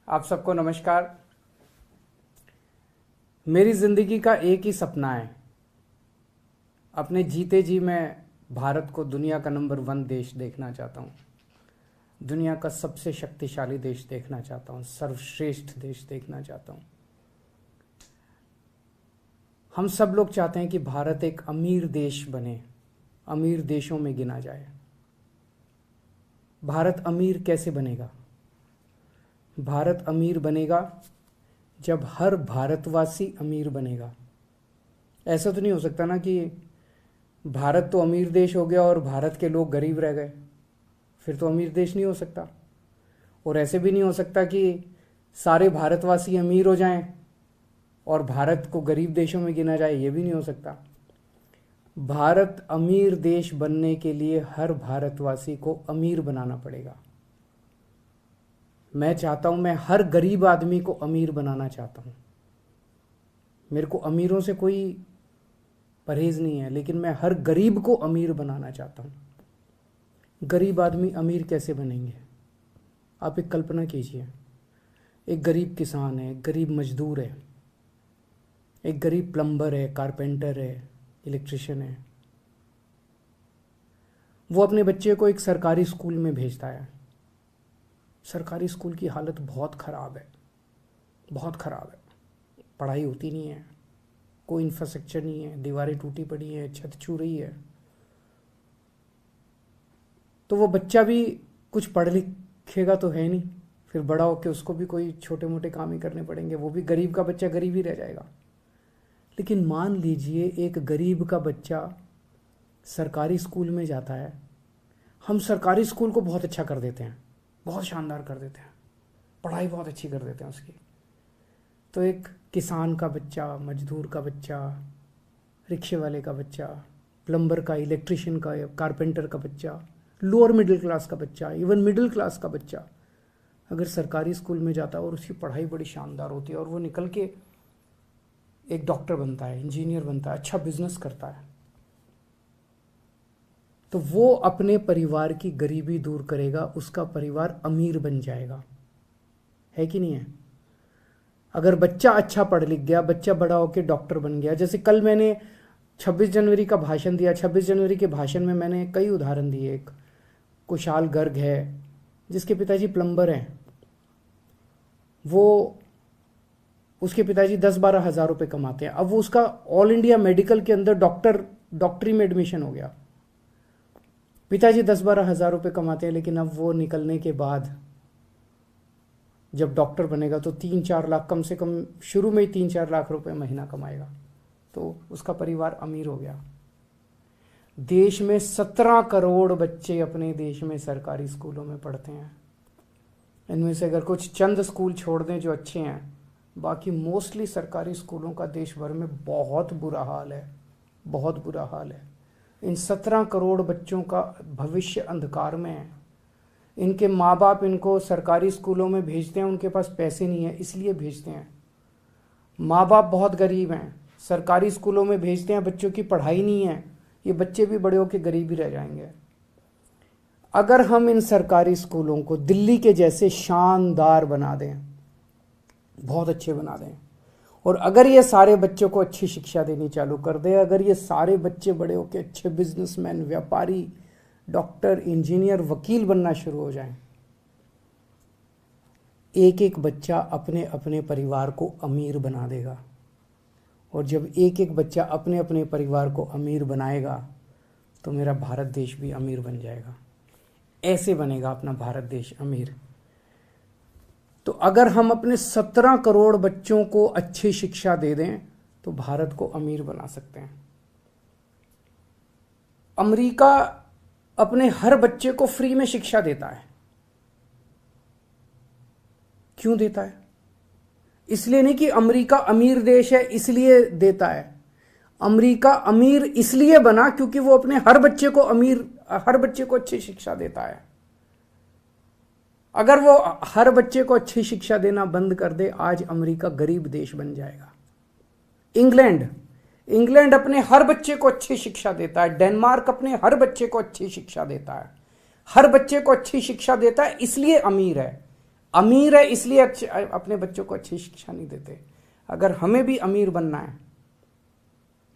आप सबको नमस्कार। मेरी ज़िंदगी का एक ही सपना है, अपने जीते जी मैं भारत को दुनिया का नंबर 1 देश देखना चाहता हूँ। दुनिया का सबसे शक्तिशाली देश देखना चाहता हूँ, सर्वश्रेष्ठ देश देखना चाहता हूँ। हम सब लोग चाहते हैं कि भारत एक अमीर देश बने, अमीर देशों में गिना जाए। भारत अमीर कैसे बनेगा? भारत अमीर बनेगा जब हर भारतवासी अमीर बनेगा। ऐसा तो नहीं हो सकता ना कि भारत तो अमीर देश हो गया और भारत के लोग गरीब रह गए, फिर तो अमीर देश नहीं हो सकता। और ऐसे भी नहीं हो सकता कि सारे भारतवासी अमीर हो जाएं और भारत को गरीब देशों में गिना जाए, ये भी नहीं हो सकता। भारत अमीर देश बनने के लिए हर भारतवासी को अमीर बनाना पड़ेगा। मैं चाहता हूं, मैं हर गरीब आदमी को अमीर बनाना चाहता हूं। मेरे को अमीरों से कोई परहेज नहीं है, लेकिन मैं हर गरीब को अमीर बनाना चाहता हूं। गरीब आदमी अमीर कैसे बनेंगे? आप एक कल्पना कीजिए, एक गरीब किसान है, एक गरीब मजदूर है, एक गरीब प्लम्बर है, कारपेंटर है, इलेक्ट्रिशियन है। वो अपने बच्चे को एक सरकारी स्कूल में भेजता है। सरकारी स्कूल की हालत बहुत ख़राब है, बहुत ख़राब है। पढ़ाई होती नहीं है, कोई इंफ्रास्ट्रक्चर नहीं है, दीवारें टूटी पड़ी हैं, छत छू रही है। तो वो बच्चा भी कुछ पढ़ लिखेगा तो है नहीं, फिर बड़ा होकर उसको भी कोई छोटे मोटे काम ही करने पड़ेंगे। वो भी गरीब का बच्चा गरीब ही रह जाएगा। लेकिन मान लीजिए एक गरीब का बच्चा सरकारी स्कूल में जाता है। हम सरकारी स्कूल को बहुत अच्छा कर देते हैं, बहुत शानदार कर देते हैं, पढ़ाई बहुत अच्छी कर देते हैं उसकी। तो एक किसान का बच्चा, मजदूर का बच्चा, रिक्शे वाले का बच्चा, प्लम्बर का, इलेक्ट्रिशियन का, कारपेंटर का बच्चा, लोअर मिडिल क्लास का बच्चा, इवन मिडिल क्लास का बच्चा अगर सरकारी स्कूल में जाता है और उसकी पढ़ाई बड़ी शानदार होती है और वो निकल के एक डॉक्टर बनता है, इंजीनियर बनता है, अच्छा बिजनेस करता है, तो वो अपने परिवार की गरीबी दूर करेगा, उसका परिवार अमीर बन जाएगा। है कि नहीं है? अगर बच्चा अच्छा पढ़ लिख गया, बच्चा बड़ा होकर डॉक्टर बन गया। जैसे कल मैंने 26 जनवरी का भाषण दिया। 26 जनवरी के भाषण में मैंने कई उदाहरण दिए। एक कुशाल गर्ग है जिसके पिताजी प्लम्बर हैं, वो उसके पिताजी 10-12 हज़ार रुपये कमाते हैं। अब वो उसका ऑल इंडिया मेडिकल के अंदर डॉक्टरी में एडमिशन हो गया। पिताजी 10-12 हज़ार रुपये कमाते हैं, लेकिन अब वो निकलने के बाद जब डॉक्टर बनेगा तो 3-4 लाख, कम से कम शुरू में ही 3-4 लाख रुपए महीना कमाएगा, तो उसका परिवार अमीर हो गया। देश में 17 करोड़ बच्चे अपने देश में सरकारी स्कूलों में पढ़ते हैं। इनमें से अगर कुछ चंद स्कूल छोड़ दें जो अच्छे हैं, बाकी मोस्टली सरकारी स्कूलों का देश भर में बहुत बुरा हाल है, बहुत बुरा हाल है। इन 17 करोड़ बच्चों का भविष्य अंधकार में है। इनके माँ बाप इनको सरकारी स्कूलों में भेजते हैं, उनके पास पैसे नहीं है इसलिए भेजते हैं। माँ बाप बहुत गरीब हैं, सरकारी स्कूलों में भेजते हैं, बच्चों की पढ़ाई नहीं है, ये बच्चे भी बड़े होकर गरीब ही रह जाएंगे। अगर हम इन सरकारी स्कूलों को दिल्ली के जैसे शानदार बना दें, बहुत अच्छे बना दें, और अगर ये सारे बच्चों को अच्छी शिक्षा देनी चालू कर दे, अगर ये सारे बच्चे बड़े होकर अच्छे बिजनेसमैन, व्यापारी, डॉक्टर, इंजीनियर, वकील बनना शुरू हो जाएं, एक एक बच्चा अपने अपने परिवार को अमीर बना देगा। और जब एक एक बच्चा अपने अपने परिवार को अमीर बनाएगा तो मेरा भारत देश भी अमीर बन जाएगा। ऐसे बनेगा अपना भारत देश अमीर। तो अगर हम अपने 17 करोड़ बच्चों को अच्छी शिक्षा दे दें तो भारत को अमीर बना सकते हैं। अमेरिका अपने हर बच्चे को फ्री में शिक्षा देता है। क्यों देता है? इसलिए नहीं कि अमेरिका अमीर देश है इसलिए देता है। अमेरिका अमीर इसलिए बना क्योंकि वो अपने हर बच्चे को अच्छी शिक्षा देता है। अगर वो हर बच्चे को अच्छी शिक्षा देना बंद कर दे, आज अमेरिका गरीब देश बन जाएगा। इंग्लैंड अपने हर बच्चे को अच्छी शिक्षा देता है। डेनमार्क अपने हर बच्चे को अच्छी शिक्षा देता है। हर बच्चे को अच्छी शिक्षा देता है इसलिए अमीर है। अमीर है इसलिए अपने बच्चों को अच्छी शिक्षा नहीं देते। अगर हमें भी अमीर बनना है,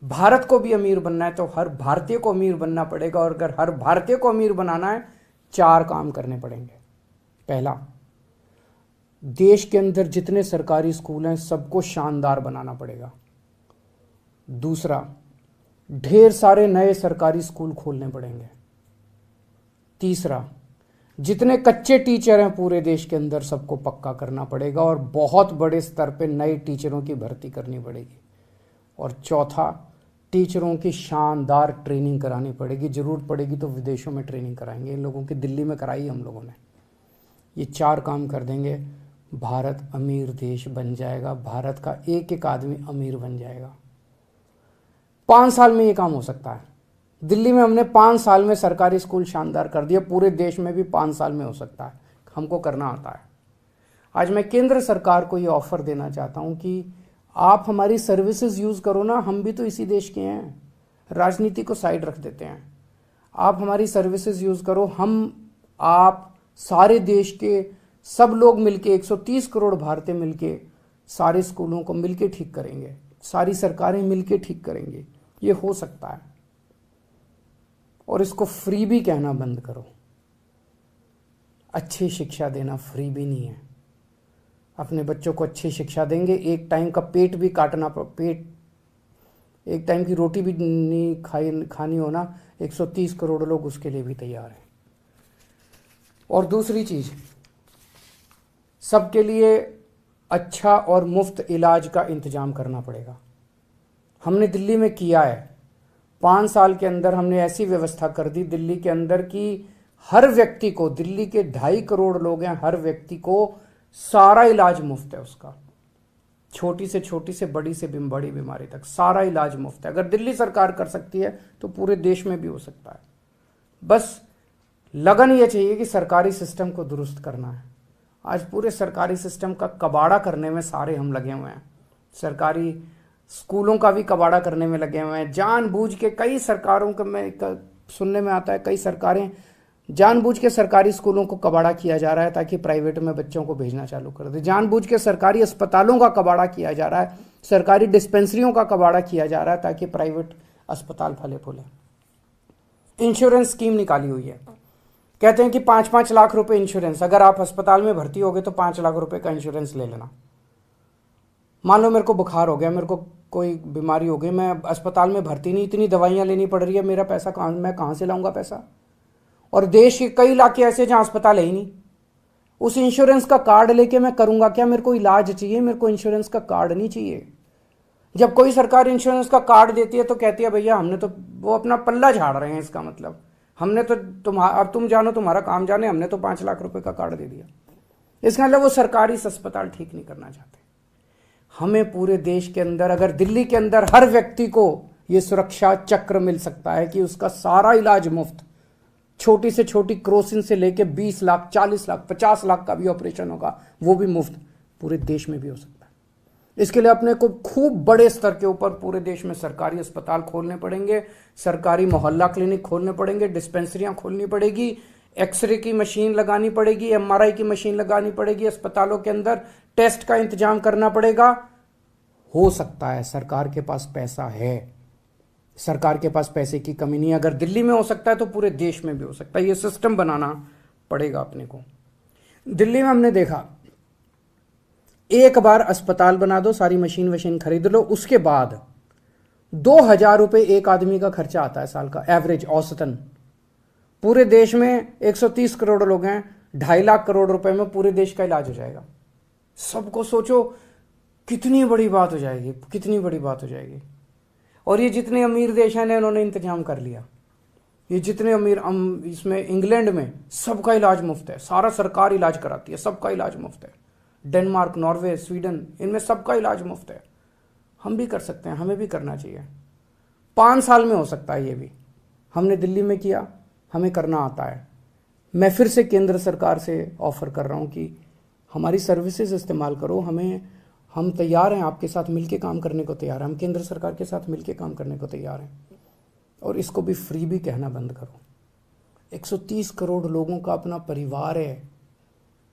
भारत को भी अमीर बनना है, तो हर भारतीय को अमीर बनना पड़ेगा। और अगर हर भारतीय को अमीर बनाना है, 4 काम करने पड़ेंगे। पहला, देश के अंदर जितने सरकारी स्कूल हैं सबको शानदार बनाना पड़ेगा। दूसरा, ढेर सारे नए सरकारी स्कूल खोलने पड़ेंगे। तीसरा, जितने कच्चे टीचर हैं पूरे देश के अंदर सबको पक्का करना पड़ेगा और बहुत बड़े स्तर पे नए टीचरों की भर्ती करनी पड़ेगी। और चौथा, टीचरों की शानदार ट्रेनिंग करानी पड़ेगी। ज़रूरत पड़ेगी तो विदेशों में ट्रेनिंग कराएंगे। इन लोगों की दिल्ली में कराई हम लोगों ने। ये 4 काम कर देंगे, भारत अमीर देश बन जाएगा। भारत का एक एक आदमी अमीर बन जाएगा। 5 साल में ये काम हो सकता है। दिल्ली में हमने 5 साल में सरकारी स्कूल शानदार कर दिया। पूरे देश में भी 5 साल में हो सकता है। हमको करना आता है। आज मैं केंद्र सरकार को ये ऑफर देना चाहता हूँ कि आप हमारी सर्विसेज यूज़ करो ना। हम भी तो इसी देश के हैं। राजनीति को साइड रख देते हैं। आप हमारी सर्विसेज यूज़ करो। आप सारे देश के सब लोग मिलके, 130 करोड़ भारतीय मिलके सारे स्कूलों को मिलके ठीक करेंगे। सारी सरकारें मिलके ठीक करेंगे। ये हो सकता है। और इसको फ्री भी कहना बंद करो। अच्छी शिक्षा देना फ्री भी नहीं है। अपने बच्चों को अच्छी शिक्षा देंगे, एक टाइम का पेट भी काटना, एक टाइम की रोटी भी नहीं खानी होना, 130 करोड़ लोग उसके लिए भी तैयार हैं। और दूसरी चीज, सबके लिए अच्छा और मुफ्त इलाज का इंतजाम करना पड़ेगा। हमने दिल्ली में किया है। 5 साल के अंदर हमने ऐसी व्यवस्था कर दी दिल्ली के अंदर कि हर व्यक्ति को, दिल्ली के 2.5 करोड़ लोग हैं, हर व्यक्ति को सारा इलाज मुफ्त है। उसका छोटी से बड़ी बीमारी तक सारा इलाज मुफ्त है। अगर दिल्ली सरकार कर सकती है तो पूरे देश में भी हो सकता है। बस लगन ये चाहिए कि सरकारी सिस्टम को दुरुस्त करना है। आज पूरे सरकारी सिस्टम का कबाड़ा करने में सारे हम लगे हुए हैं। सरकारी स्कूलों का भी कबाड़ा करने में लगे हुए हैं। जानबूझ के कई सरकारों के में सुनने में आता है, कई सरकारें जानबूझ के सरकारी स्कूलों को कबाड़ा किया जा रहा है ताकि प्राइवेट में बच्चों को भेजना चालू कर दे। जानबूझ के सरकारी अस्पतालों का कबाड़ा किया जा रहा है, सरकारी डिस्पेंसरियों का कबाड़ा किया जा रहा है ताकि प्राइवेट अस्पताल फले फूले। इंश्योरेंस स्कीम निकाली हुई है। कहते हैं कि 5-5 लाख रुपए इंश्योरेंस। अगर आप अस्पताल में भर्ती हो गए तो 5 लाख रुपए का इंश्योरेंस ले लेना। मान लो मेरे को बुखार हो गया, मेरे को कोई बीमारी हो गई, मैं अस्पताल में भर्ती नहीं, इतनी दवाइयां लेनी पड़ रही है, मेरा पैसा मैं कहां से लाऊंगा पैसा? और देश के कई इलाके ऐसे जहां अस्पताल है ही नहीं। उस इंश्योरेंस का कार्ड लेके मैं करूंगा क्या? मेरे को इलाज चाहिए, मेरे को इंश्योरेंस का कार्ड नहीं चाहिए। जब कोई सरकार इंश्योरेंस का कार्ड देती है तो कहती है भैया हमने तो, वो अपना पल्ला झाड़ रहे हैं। इसका मतलब हमने तो अब तुम जानो, तुम्हारा काम जाने, हमने तो 5 लाख रुपए का कार्ड दे दिया। इसका मतलब वो सरकारी अस्पताल ठीक नहीं करना चाहते। हमें पूरे देश के अंदर, अगर दिल्ली के अंदर हर व्यक्ति को ये सुरक्षा चक्र मिल सकता है कि उसका सारा इलाज मुफ्त, छोटी से छोटी क्रोसिन से लेके 20 लाख, 40 लाख, 50 लाख का भी ऑपरेशन होगा, वो भी मुफ्त पूरे देश में भी हो सकता है। इसके लिए अपने को खूब बड़े स्तर के ऊपर पूरे देश में सरकारी अस्पताल खोलने पड़ेंगे, सरकारी मोहल्ला क्लिनिक खोलने पड़ेंगे, डिस्पेंसरियां खोलनी पड़ेगी, एक्सरे की मशीन लगानी पड़ेगी, MRI की मशीन लगानी पड़ेगी, अस्पतालों के अंदर टेस्ट का इंतजाम करना पड़ेगा। हो सकता है, सरकार के पास पैसा है, सरकार के पास पैसे की कमी नहीं है। अगर दिल्ली में हो सकता है तो पूरे देश में भी हो सकता है। ये सिस्टम बनाना पड़ेगा अपने को। दिल्ली में हमने देखा, एक बार अस्पताल बना दो, सारी मशीन वशीन खरीद लो, उसके बाद 2000 रुपए एक आदमी का खर्चा आता है साल का, एवरेज, औसतन। पूरे देश में 130 करोड़ लोग हैं, 2.5 लाख करोड़ रुपए में पूरे देश का इलाज हो जाएगा। सबको सोचो कितनी बड़ी बात हो जाएगी, कितनी बड़ी बात हो जाएगी। और ये जितने अमीर देश हैं उन्होंने इंतजाम कर लिया। ये जितने अमीर, इसमें इंग्लैंड में सबका इलाज मुफ्त है, सारा सरकार इलाज कराती है, सबका इलाज मुफ्त है। डेनमार्क, नॉर्वे, स्वीडन, इनमें सबका इलाज मुफ्त है। हम भी कर सकते हैं, हमें भी करना चाहिए। 5 साल में हो सकता है ये भी। हमने दिल्ली में किया, हमें करना आता है। मैं फिर से केंद्र सरकार से ऑफर कर रहा हूं कि हमारी सर्विसेज इस्तेमाल करो। हम तैयार हैं, आपके साथ मिलके काम करने को तैयार हैं। हम केंद्र सरकार के साथ मिलके काम करने को तैयार हैं। और इसको भी फ्री भी कहना बंद करो। 130 करोड़ लोगों का अपना परिवार है।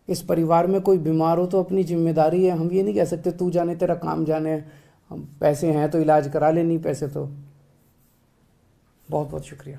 इस परिवार में कोई बीमार हो तो अपनी जिम्मेदारी है, हम ये नहीं कह सकते तू जाने तेरा काम जाने, हम पैसे हैं तो इलाज करा ले, नहीं पैसे तो। बहुत बहुत शुक्रिया।